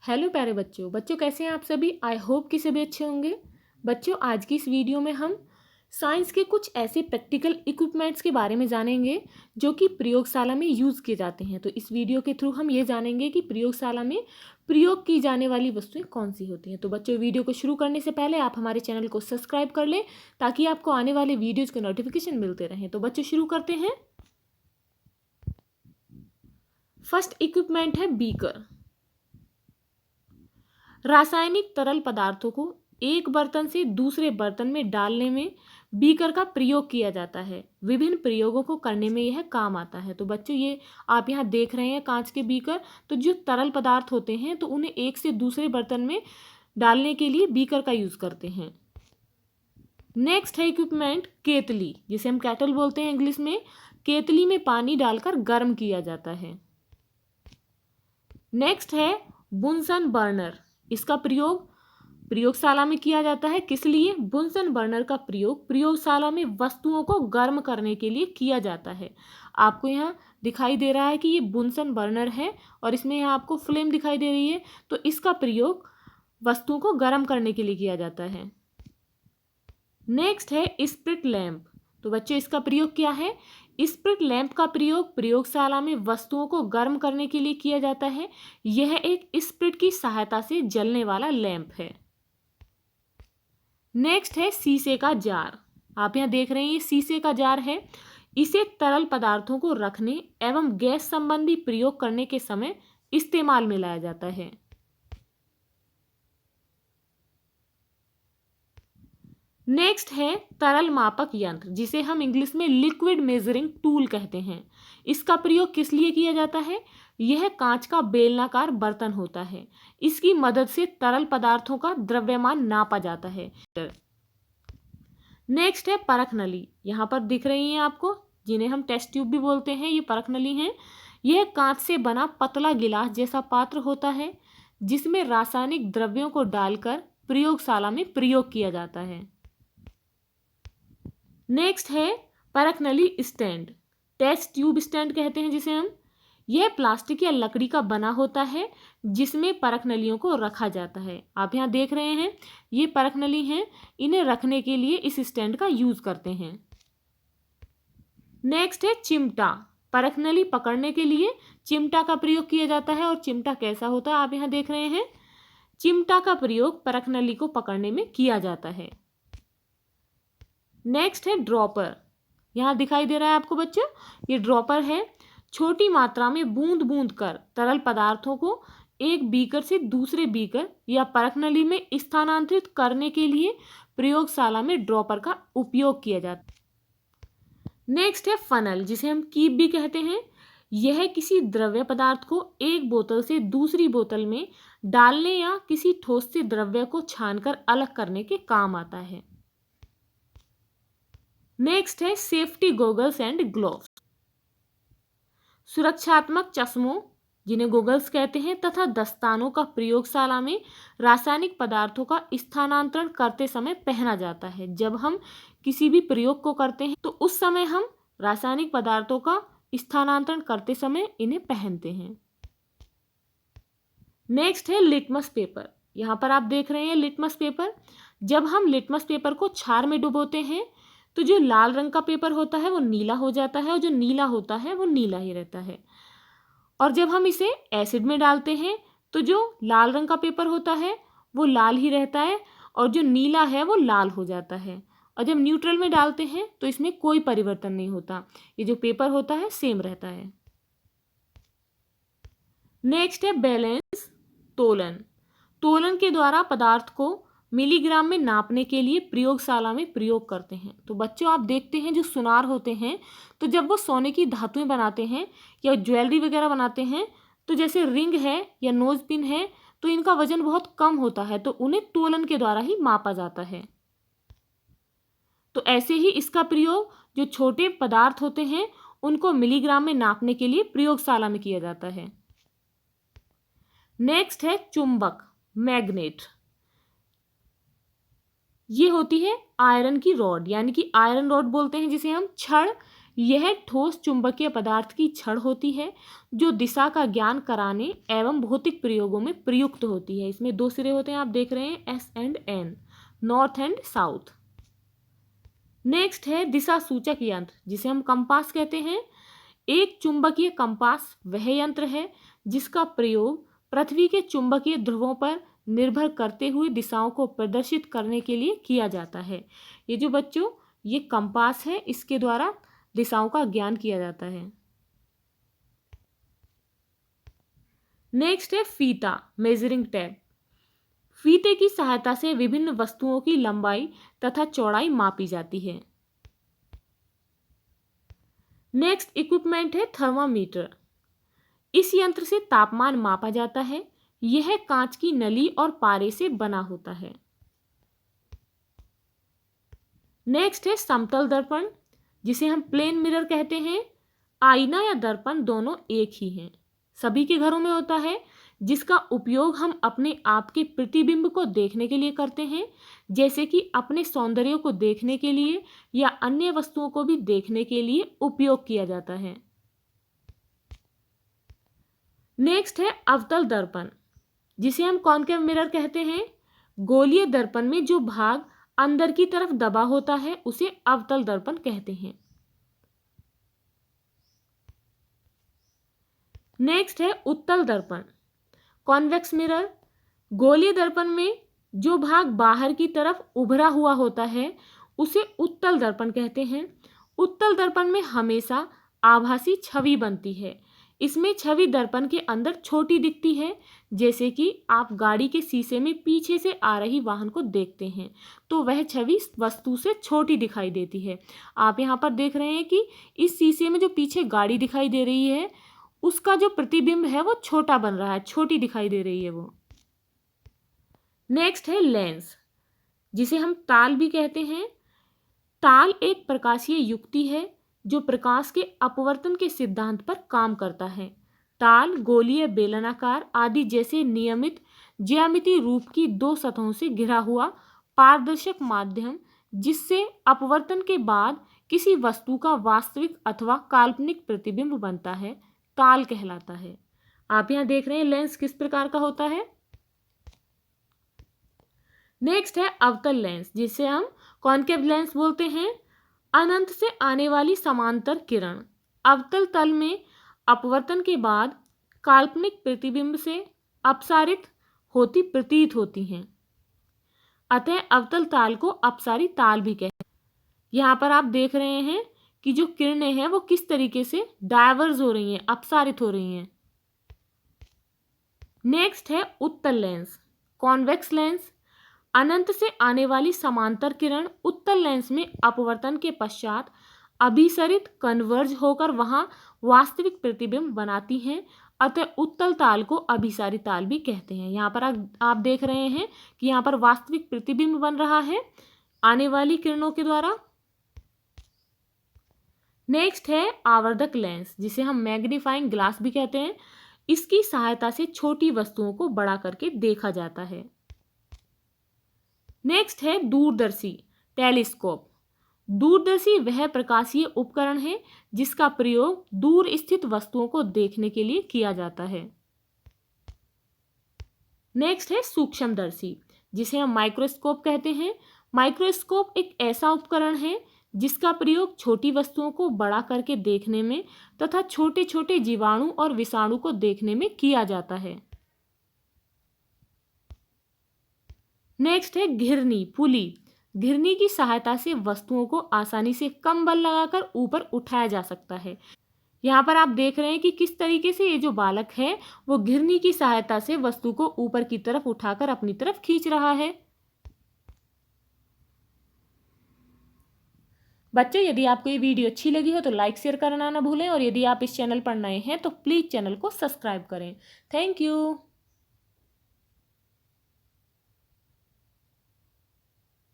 Hello प्यारे बच्चों बच्चों कैसे हैं आप सभी। आई होप कि सभी अच्छे होंगे। बच्चों आज की इस वीडियो में हम साइंस के कुछ ऐसे प्रैक्टिकल इक्विपमेंट्स के बारे में जानेंगे जो कि प्रयोगशाला में यूज़ किए जाते हैं। तो इस वीडियो के थ्रू हम ये जानेंगे कि प्रयोगशाला में प्रयोग की जाने वाली वस्तुएं कौन सी होती हैं। तो बच्चों वीडियो को शुरू करने से पहले आप हमारे चैनल को सब्सक्राइब कर लें ताकि आपको आने वाले वीडियोज़ के नोटिफिकेशन मिलते रहें। तो बच्चों शुरू करते हैं। फर्स्ट इक्विपमेंट है बीकर। रासायनिक तरल पदार्थों को एक बर्तन से दूसरे बर्तन में डालने में बीकर का प्रयोग किया जाता है। विभिन्न प्रयोगों को करने में यह काम आता है। तो बच्चों ये आप यहाँ देख रहे हैं कांच के बीकर। तो जो तरल पदार्थ होते हैं तो उन्हें एक से दूसरे बर्तन में डालने के लिए बीकर का यूज करते हैं। नेक्स्ट है इक्विपमेंट केतली, जिसे हम कैटल बोलते हैं इंग्लिश में। केतली में पानी डालकर गर्म किया जाता है। नेक्स्ट है बुनसन बर्नर। इसका प्रयोग प्रयोगशाला में किया जाता है। किस लिए? बुनसन बर्नर का प्रयोग प्रयोगशाला में वस्तुओं को गर्म करने के लिए किया जाता है। आपको यहाँ दिखाई दे रहा है कि ये बुनसन बर्नर है और इसमें यहाँ आपको फ्लेम दिखाई दे रही है। तो इसका प्रयोग वस्तुओं को गर्म करने के लिए किया जाता है। नेक्स्ट है स्प्रिट लैंप। तो बच्चों इसका प्रयोग क्या है? स्प्रिट लैंप का प्रयोग प्रयोगशाला में वस्तुओं को गर्म करने के लिए किया जाता है। यह एक स्प्रिट की सहायता से जलने वाला लैंप है। नेक्स्ट है शीशे का जार। आप यहाँ देख रहे हैं ये शीशे का जार है। इसे तरल पदार्थों को रखने एवं गैस संबंधी प्रयोग करने के समय इस्तेमाल में लाया जाता है। नेक्स्ट है तरल मापक यंत्र, जिसे हम इंग्लिश में लिक्विड मेजरिंग टूल कहते हैं। इसका प्रयोग किस लिए किया जाता है? यह कांच का बेलनाकार बर्तन होता है। इसकी मदद से तरल पदार्थों का द्रव्यमान नापा जाता है। नेक्स्ट है परख नली। यहाँ पर दिख रही है आपको, जिन्हें हम टेस्ट ट्यूब भी बोलते हैं, ये परख नली है। यह कांच से बना पतला गिलास जैसा पात्र होता है जिसमें रासायनिक द्रव्यों को डालकर प्रयोगशाला में प्रयोग किया जाता है। नेक्स्ट है परख नली स्टैंड, टेस्ट ट्यूब स्टैंड कहते हैं जिसे हम। यह प्लास्टिक या लकड़ी का बना होता है जिसमें परख नलियों को रखा जाता है। आप यहाँ देख रहे हैं ये परख नली हैं, इन्हें रखने के लिए इस स्टैंड का यूज करते हैं। नेक्स्ट है चिमटा। परख नली पकड़ने के लिए चिमटा का प्रयोग किया जाता है। और चिमटा कैसा होता है आप यहाँ देख रहे हैं। चिमटा का प्रयोग परख नली को पकड़ने में किया जाता है। नेक्स्ट है ड्रॉपर। यहाँ दिखाई दे रहा है आपको बच्चों, ये ड्रॉपर है। छोटी मात्रा में बूंद बूंद कर तरल पदार्थों को एक बीकर से दूसरे बीकर या परख नली में स्थानांतरित करने के लिए प्रयोगशाला में ड्रॉपर का उपयोग किया जाता है। नेक्स्ट है फनल, जिसे हम कीप भी कहते हैं। यह किसी द्रव्य पदार्थ को एक बोतल से दूसरी बोतल में डालने या किसी ठोस से द्रव्य को छानकर अलग करने के काम आता है। नेक्स्ट है सेफ्टी गॉगल्स एंड ग्लोव्स। सुरक्षात्मक चश्मों, जिन्हें गॉगल्स कहते हैं, तथा दस्तानों का प्रयोगशाला में रासायनिक पदार्थों का स्थानांतरण करते समय पहना जाता है। जब हम किसी भी प्रयोग को करते हैं तो उस समय हम रासायनिक पदार्थों का स्थानांतरण करते समय इन्हें पहनते हैं। नेक्स्ट है लिटमस पेपर। यहाँ पर आप देख रहे हैं लिटमस पेपर। जब हम लिटमस पेपर को क्षार में डुबोते हैं तो जो लाल रंग का पेपर होता है वो नीला हो जाता है और जो नीला होता है वो नीला ही रहता है। और जब हम इसे एसिड में डालते हैं तो जो लाल रंग का पेपर होता है वो लाल ही रहता है और जो नीला है वो लाल हो जाता है। और जब न्यूट्रल में डालते हैं तो इसमें कोई परिवर्तन नहीं होता, ये जो पेपर होता है सेम रहता है। नेक्स्ट है बैलेंस तोलन। तोलन के द्वारा पदार्थ को मिलीग्राम में नापने के लिए प्रयोगशाला में प्रयोग करते हैं। तो बच्चों आप देखते हैं जो सुनार होते हैं, तो जब वो सोने की धातुएं बनाते हैं या ज्वेलरी वगैरह बनाते हैं, तो जैसे रिंग है या नोज पिन है, तो इनका वजन बहुत कम होता है, तो उन्हें तोलन के द्वारा ही मापा जाता है। तो ऐसे ही इसका प्रयोग जो छोटे पदार्थ होते हैं उनको मिलीग्राम में नापने के लिए प्रयोगशाला में किया जाता है। नेक्स्ट है चुंबक, मैग्नेट। ये होती है आयरन की रॉड, यानी कि आयरन रॉड बोलते हैं जिसे हम। छड़ यह ठोस चुंबकीय पदार्थ की छड़ होती है जो दिशा का ज्ञान कराने एवं भौतिक प्रयोगों में प्रयुक्त होती है। इसमें दो सिरे होते हैं, आप देख रहे हैं S and N, north and south. Next है दिशा सूचक यंत्र, जिसे हम कंपास कहते हैं। एक चुंबकीय कंपास वह यंत्र है जिसका प्रयोग पृथ्वी के चुंबकीय ध्रुवों पर निर्भर करते हुए दिशाओं को प्रदर्शित करने के लिए किया जाता है। ये जो बच्चों ये कंपास है, इसके द्वारा दिशाओं का ज्ञान किया जाता है। नेक्स्ट है फीता, मेजरिंग टेप। फीते की सहायता से विभिन्न वस्तुओं की लंबाई तथा चौड़ाई मापी जाती है। नेक्स्ट इक्विपमेंट है थर्मामीटर। इस यंत्र से तापमान मापा जाता है। यह कांच की नली और पारे से बना होता है। नेक्स्ट है समतल दर्पण, जिसे हम प्लेन मिरर कहते हैं। आईना या दर्पण दोनों एक ही हैं, सभी के घरों में होता है, जिसका उपयोग हम अपने आप के प्रतिबिंब को देखने के लिए करते हैं, जैसे कि अपने सौंदर्य को देखने के लिए या अन्य वस्तुओं को भी देखने के लिए उपयोग किया जाता है। नेक्स्ट है अवतल दर्पण, जिसे हम कॉनकेव मिरर कहते हैं। गोलीय दर्पण में जो भाग अंदर की तरफ दबा होता है उसे अवतल दर्पण कहते हैं। नेक्स्ट है उत्तल दर्पण, कॉन्वेक्स मिरर। गोलीय दर्पण में जो भाग बाहर की तरफ उभरा हुआ होता है उसे उत्तल दर्पण कहते हैं। उत्तल दर्पण में हमेशा आभासी छवि बनती है। इसमें छवि दर्पण के अंदर छोटी दिखती है, जैसे कि आप गाड़ी के शीशे में पीछे से आ रही वाहन को देखते हैं तो वह छवि वस्तु से छोटी दिखाई देती है। आप यहाँ पर देख रहे हैं कि इस शीशे में जो पीछे गाड़ी दिखाई दे रही है उसका जो प्रतिबिंब है वो छोटा बन रहा है, छोटी दिखाई दे रही है वो। नेक्स्ट है लेंस, जिसे हम ताल भी कहते हैं। ताल एक प्रकाशीय युक्ति है जो प्रकाश के अपवर्तन के सिद्धांत पर काम करता है। ताल गोलीय, बेलनाकार आदि जैसे नियमित ज्यामितीय रूप की दो सतहों से घिरा हुआ पारदर्शक माध्यम, जिससे अपवर्तन के बाद किसी वस्तु का वास्तविक अथवा काल्पनिक प्रतिबिंब बनता है, ताल कहलाता है। आप यहां देख रहे हैं लेंस किस प्रकार का होता है। नेक्स्ट है अवतल लेंस, जिसे हम कॉनकेव लेंस बोलते हैं। अनंत से आने वाली समांतर किरण अवतल तल में अपवर्तन के बाद काल्पनिक प्रतिबिंब से अपसारित होती प्रतीत होती हैं, अतः अवतल ताल को अपसारी ताल भी कहते हैं। यहाँ पर आप देख रहे हैं कि जो किरणें हैं वो किस तरीके से डायवर्ज हो रही हैं, अपसारित हो रही हैं। नेक्स्ट है उत्तल लेंस, कॉन्वेक्स लेंस। अनंत से आने वाली समांतर किरण उत्तल लेंस में अपवर्तन के पश्चात अभिसरित कन्वर्ज होकर वहां वास्तविक प्रतिबिंब बनाती हैं, अतः उत्तल ताल को अभिसारी ताल भी कहते हैं। यहाँ पर आप देख रहे हैं कि यहाँ पर वास्तविक प्रतिबिंब बन रहा है आने वाली किरणों के द्वारा। नेक्स्ट है आवर्धक लेंस, जिसे हम मैग्नीफाइंग ग्लास भी कहते हैं। इसकी सहायता से छोटी वस्तुओं को बड़ा करके देखा जाता है। नेक्स्ट है दूरदर्शी, टेलीस्कोप। दूरदर्शी वह प्रकाशीय उपकरण है जिसका प्रयोग दूर स्थित वस्तुओं को देखने के लिए किया जाता है। नेक्स्ट है सूक्ष्मदर्शी, जिसे हम माइक्रोस्कोप कहते हैं। माइक्रोस्कोप एक ऐसा उपकरण है जिसका प्रयोग छोटी वस्तुओं को बड़ा करके देखने में तथा छोटे छोटे जीवाणु और विषाणु को देखने में किया जाता है। नेक्स्ट है घिरनी, पुली। घिरनी की सहायता से वस्तुओं को आसानी से कम बल लगाकर ऊपर उठाया जा सकता है। यहाँ पर आप देख रहे हैं कि किस तरीके से ये जो बालक है वो घिरनी की सहायता से वस्तु को ऊपर की तरफ उठाकर अपनी तरफ खींच रहा है। बच्चों, यदि आपको ये वीडियो अच्छी लगी हो तो लाइक शेयर करना ना भूलें, और यदि आप इस चैनल पर नए हैं तो प्लीज़ चैनल को सब्सक्राइब करें। Thank you.